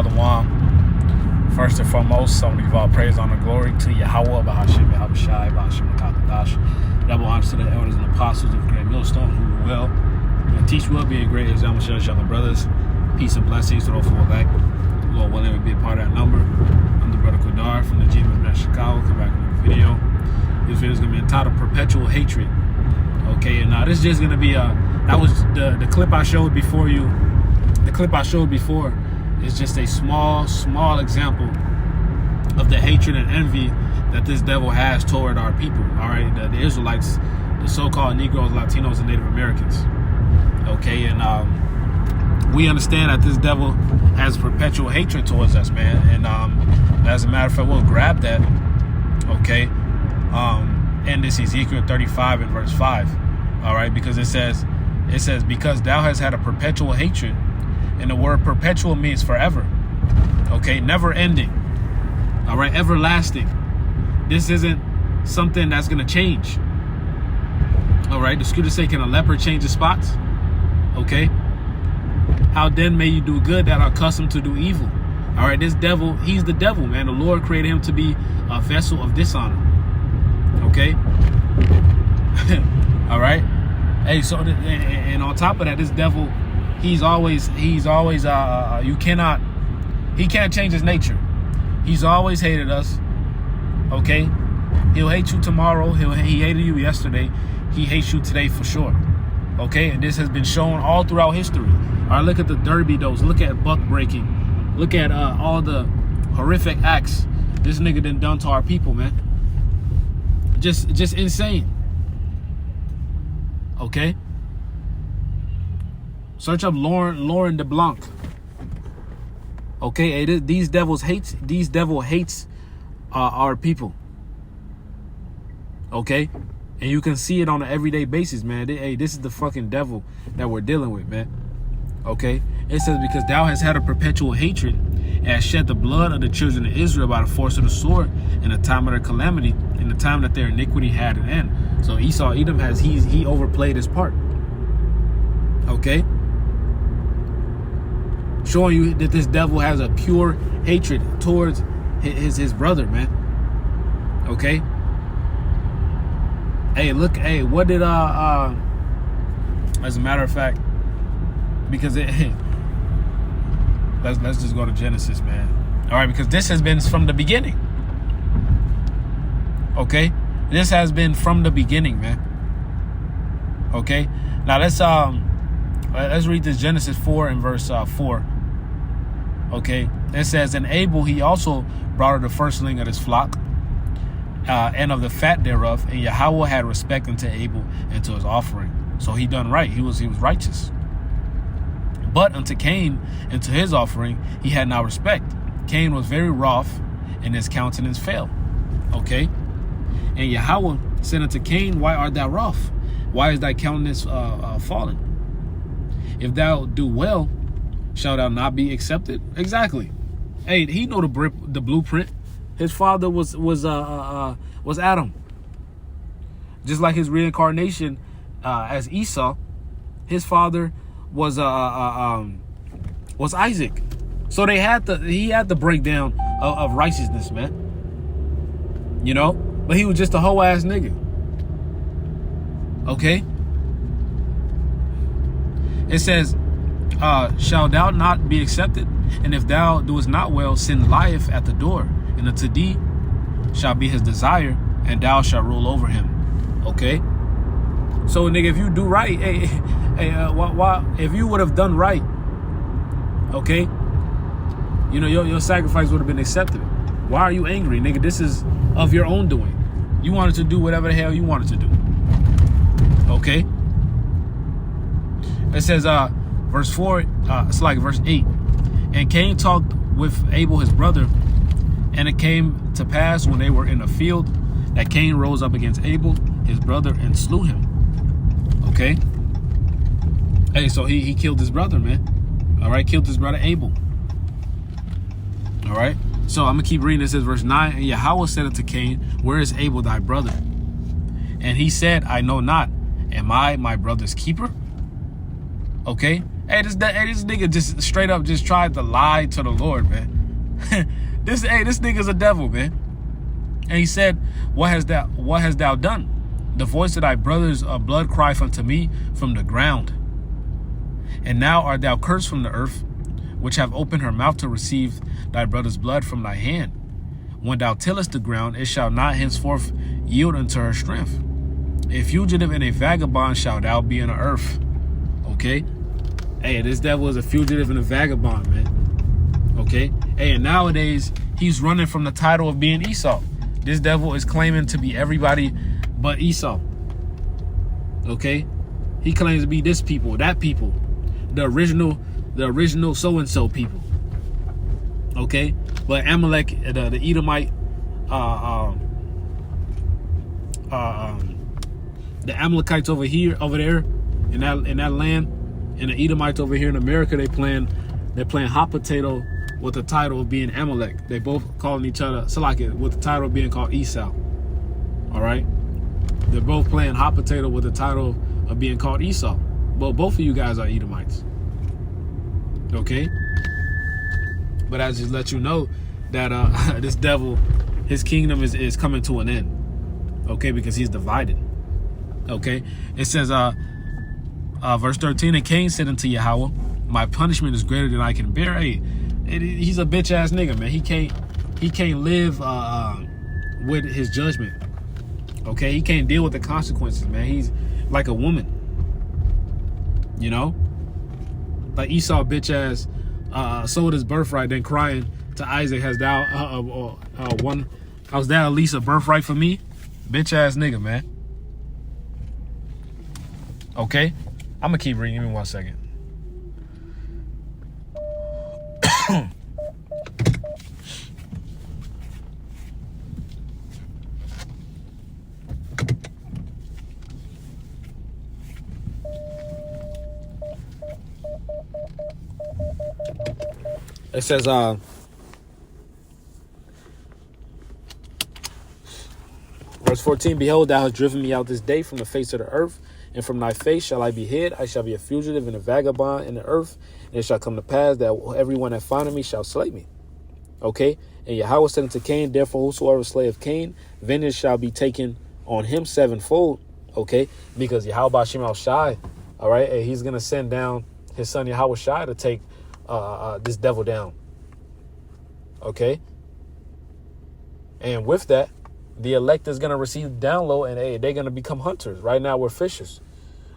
Shalom. First and foremost, so many of all praise, honor, glory to Yahweh, Bahashim, Yahushai, Bahashim, Kakadash. Double honors to the elders and apostles of Great Millstone who will and teach well, being great example, young brothers. Peace and blessings to those who are back. Lord willing, we be a part of that number. I'm the brother Kodar from the G-Man of Chicago. Come back with a video. This video is going to be entitled Perpetual Hatred. Okay, and this is just going to be that was the clip I showed before you. The clip I showed before is just a small example of the hatred and envy that this devil has toward our people. All right, the Israelites, the so-called Negroes, Latinos, and Native Americans. Okay, and we understand that this devil has perpetual hatred towards us, man. And as a matter of fact, we'll grab that. Okay, in this Ezekiel 35 and verse 5. All right, because it says because thou hast had a perpetual hatred. And the word perpetual means forever. Okay, never ending. All right, everlasting. This isn't something that's going to change. All right, the scripture say, can a leopard change his spots? Okay. How then may you do good that are accustomed to do evil? All right, this devil, he's the devil, man. The Lord created him to be a vessel of dishonor. Okay. All right. Hey, so, and on top of that, this devil, he can't change his nature. He's always hated us. Okay, he'll hate you tomorrow. He hated you yesterday. He hates you today for sure. Okay, and this has been shown all throughout history. All right, look at the derby dose. Look at buck breaking. Look at all the horrific acts this nigga done to our people, man. Just insane. Okay. Search up Lauren DeBlanc. Okay, these devil hates our people. Okay, and you can see it on an everyday basis, man. Hey, this is the fucking devil that we're dealing with, man. Okay, it says because thou hast had a perpetual hatred and hast shed the blood of the children of Israel by the force of the sword in the time of their calamity, in the time that their iniquity had an end. So Edom has he overplayed his part. Okay. Showing you that this devil has a pure hatred towards his brother, man. Okay. Hey, look. Hey, what did as a matter of fact, because let's just go to Genesis, man. All right, because this has been from the beginning. Okay, this has been from the beginning, man. Okay. Now let's read this Genesis 4 and verse 4. Okay, it says, and Abel, he also brought her the firstling of his flock, and of the fat thereof, and Yahweh had respect unto Abel and to his offering. So he done right. He was righteous. But unto Cain and to his offering, he had not respect. Cain was very wroth, and his countenance fell. Okay, and Yahweh said unto Cain, why art thou wroth? Why is thy countenance fallen? If thou do well, shall thou not be accepted? Exactly. Hey, he know the blueprint. His father was Adam. Just like his reincarnation as Esau, his father was Isaac. So he had the breakdown of righteousness, man. You know, but he was just a hoe ass nigga. Okay. It says, shall thou not be accepted? And if thou doest not well, sin lieth at the door, and unto thee shall be his desire, and thou shalt rule over him. Okay? So, nigga, if you do right, if you would have done right, okay, you know, your sacrifice would have been accepted. Why are you angry, nigga? This is of your own doing. You wanted to do whatever the hell you wanted to do. Okay? It says, verse 4, it's like verse 8. And Cain talked with Abel his brother, and it came to pass when they were in a field that Cain rose up against Abel his brother and slew him. Okay. Hey, so he killed his brother, man. All right, killed his brother Abel. All right. So I'm gonna keep reading. This is verse 9. And Yahweh said unto Cain, where is Abel thy brother? And he said, I know not. Am I my brother's keeper? Okay. Hey, this nigga just straight up just tried to lie to the Lord, man. This nigga's a devil, man. And he said, what hast thou done? The voice of thy brother's blood crieth unto me from the ground. And now art thou cursed from the earth, which have opened her mouth to receive thy brother's blood from thy hand. When thou tillest the ground, it shall not henceforth yield unto her strength. A fugitive and a vagabond shalt thou be in the earth. Okay? Hey, this devil is a fugitive and a vagabond, man. Okay? Hey, and nowadays, he's running from the title of being Esau. This devil is claiming to be everybody but Esau. Okay? He claims to be this people, that people. The original so-and-so people. Okay? But Amalek, the Edomite, the Amalekites over there, in that land, and the Edomites over here in America, they're playing hot potato with the title of being Amalek. They both calling each other Salaki with the title of being called Esau. All right, they're both playing hot potato with the title of being called Esau. But both of you guys are Edomites. Okay, but I just let you know that this devil, his kingdom is coming to an end. Okay, because he's divided. Okay, it says verse 13, and Cain said unto Yahweh, my punishment is greater than I can bear. Hey, he's a bitch ass nigga, man. He can't live with his judgment. Okay, he can't deal with the consequences, man. He's like a woman, you know, like Esau, bitch ass, sold his birthright, then crying to Isaac, has thou how's that at least a birthright for me? Bitch ass nigga, man. Okay, I'm gonna keep reading. Give me 1 second. It says, verse 14, behold, thou hast driven me out this day from the face of the earth, and from thy face shall I be hid. I shall be a fugitive and a vagabond in the earth, and it shall come to pass that everyone that findeth me shall slay me. Okay? And Yahweh said unto Cain, therefore whosoever slayeth Cain, vengeance shall be taken on him sevenfold. Okay? Because Yahweh Shem Shai, all right, and he's going to send down his son Yahweh Shai to take this devil down. Okay? And with that, the elect is going to receive the download, and they're going to become hunters. Right now, we're fishers.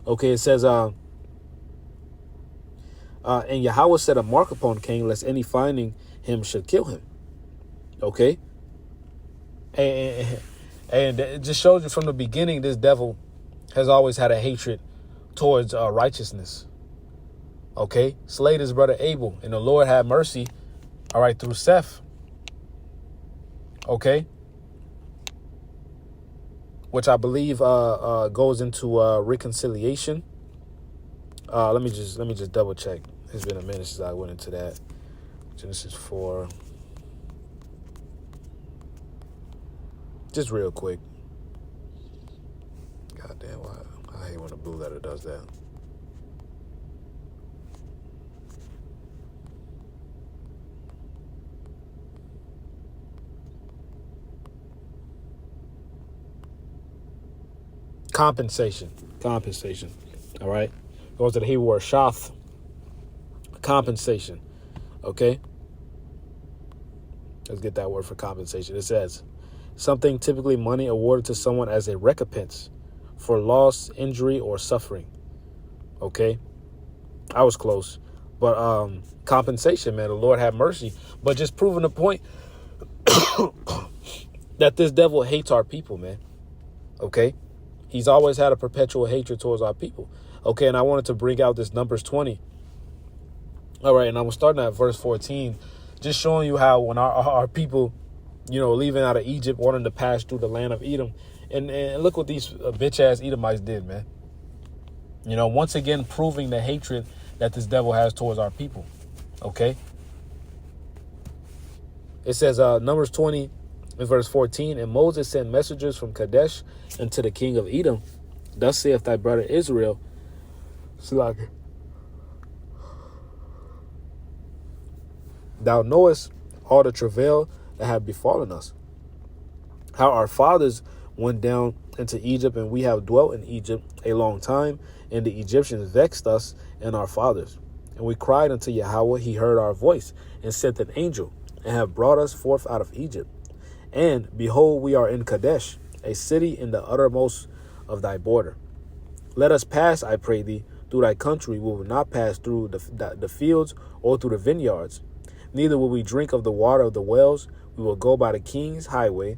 Okay, it says, and Yahweh set a mark upon Cain, lest any finding him should kill him. Okay? And it just shows you from the beginning, this devil has always had a hatred towards righteousness. Okay? Slayed his brother Abel, and the Lord had mercy, all right, through Seth. Okay? Which I believe goes into reconciliation. Let me just double check. It's been a minute since I went into that. Genesis 4. Just real quick. God damn, I hate when the blue letter does that. Compensation. All right. Goes to the Hebrew word shath. Compensation. Okay. Let's get that word for compensation. It says something, typically money, awarded to someone as a recompense for loss, injury, or suffering. Okay. I was close. But compensation, man, the Lord have mercy. But just proving the point that this devil hates our people, man. Okay. He's always had a perpetual hatred towards our people. Okay, and I wanted to bring out this Numbers 20. All right, and I'm starting at verse 14, just showing you how when our people, you know, leaving out of Egypt, wanting to pass through the land of Edom. And look what these bitch-ass Edomites did, man. You know, once again, proving the hatred that this devil has towards our people. Okay? It says, Numbers 20, in verse 14, and Moses sent messengers from Kadesh unto the king of Edom. Thus saith thy brother Israel, Thou knowest all the travail that have befallen us, how our fathers went down into Egypt, and we have dwelt in Egypt a long time, and the Egyptians vexed us and our fathers. And we cried unto Yahweh, he heard our voice, and sent an angel, and have brought us forth out of Egypt. And behold, we are in Kadesh, a city in the uttermost of thy border. Let us pass, I pray thee, through thy country. We will not pass through the fields or through the vineyards. Neither will we drink of the water of the wells. We will go by the king's highway.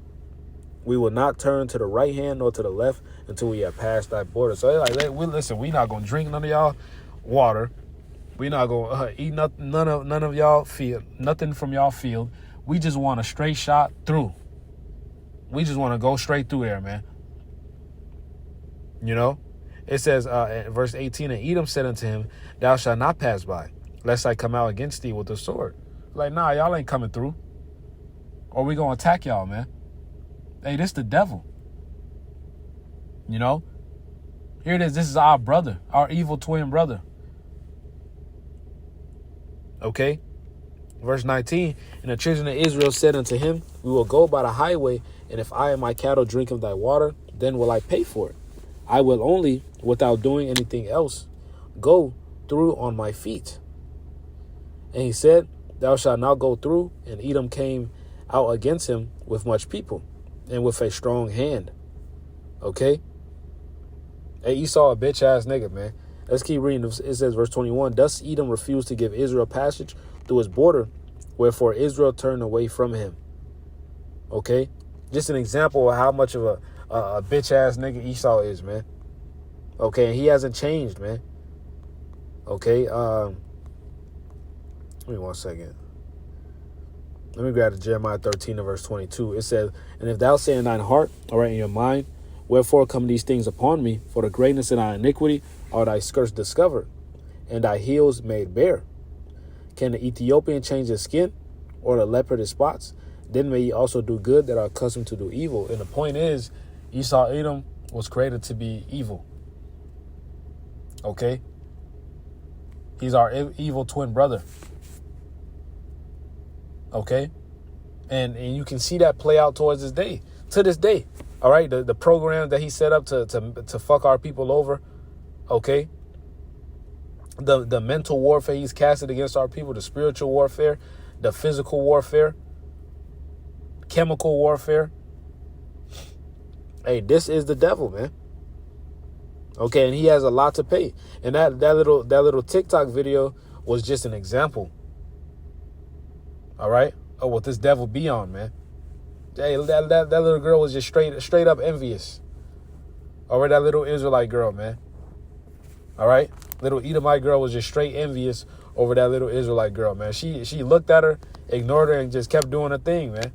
We will not turn to the right hand nor to the left until we have passed thy border. So listen, we not gonna drink none of y'all water. We not gonna eat none of y'all field, nothing from y'all field. We just want a straight shot through. We just want to go straight through there, man. You know, it says in verse 18, and Edom said unto him, thou shalt not pass by, lest I come out against thee with the sword. Like, nah, y'all ain't coming through, or we gonna attack y'all, man. Hey, this the devil. You know, here it is. This is our brother, our evil twin brother. Okay. Verse 19, and the children of Israel said unto him, we will go by the highway, and if I and my cattle drink of thy water, then will I pay for it. I will only, without doing anything else, go through on my feet. And he said, thou shalt not go through. And Edom came out against him with much people and with a strong hand. Okay. Hey, Esau a bitch ass nigga, man. Let's keep reading. It says, verse 21, thus Edom refused to give Israel passage through his border, wherefore Israel turned away from him. Okay. Just an example of how much of a bitch ass nigga Esau is, man. Okay. And he hasn't changed, man. Okay. Give me 1 second. Let me grab Jeremiah 13 and verse 22. It says, and if thou say in thine heart, all right, in your mind, wherefore come these things upon me? For the greatness of thy iniquity are thy skirts discovered, and thy heels made bare. Can the Ethiopian change his skin, or the leopard his spots? Then may ye also do good that are accustomed to do evil. And the point is, Esau Edom was created to be evil. Okay? He's our evil twin brother. Okay? And you can see that play out towards this day. To this day. All right? The program that he set up to fuck our people over. Okay? The mental warfare he's casted against our people, the spiritual warfare, the physical warfare, chemical warfare. Hey, this is the devil, man. Okay, and he has a lot to pay. And that little TikTok video was just an example. All right, of what this devil be on, man. Hey, that little girl was just straight up envious over that little Israelite girl, man. All right, little Edomite girl was just straight envious over that little Israelite girl, man. She looked at her, ignored her, and just kept doing her thing, man.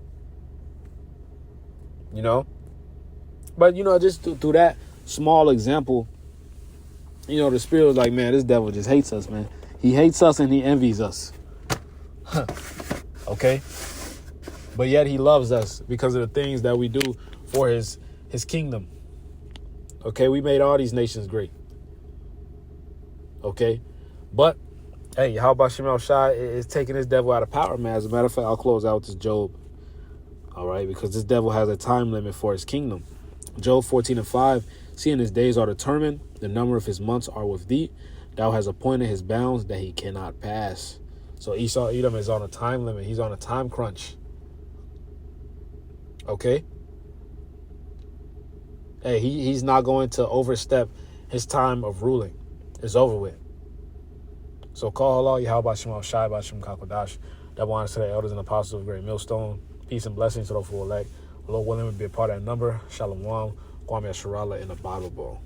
You know, but just through that small example, the spirit was like, man, this devil just hates us, man. He hates us and he envies us. Okay, but yet he loves us because of the things that we do for his kingdom. Okay, we made all these nations great. Okay, but hey, how about Shemel Shai is taking this devil out of power, man? As a matter of fact, I'll close out with this Job. All right, because this devil has a time limit for his kingdom. Job 14 and 5, seeing his days are determined, the number of his months are with thee. Thou hast appointed his bounds that he cannot pass. So Esau Edom is on a time limit. He's on a time crunch. Okay? Hey, he's not going to overstep his time of ruling. It's over with. So call Allah, Yahweh Shemel Shai Bashim Kakodash. Double honors to the elders and apostles of Great Millstone. Peace and blessings to those who elect. Lord willing, we be a part of that number. Shalom. Kwame Sharala in the Bible Bowl.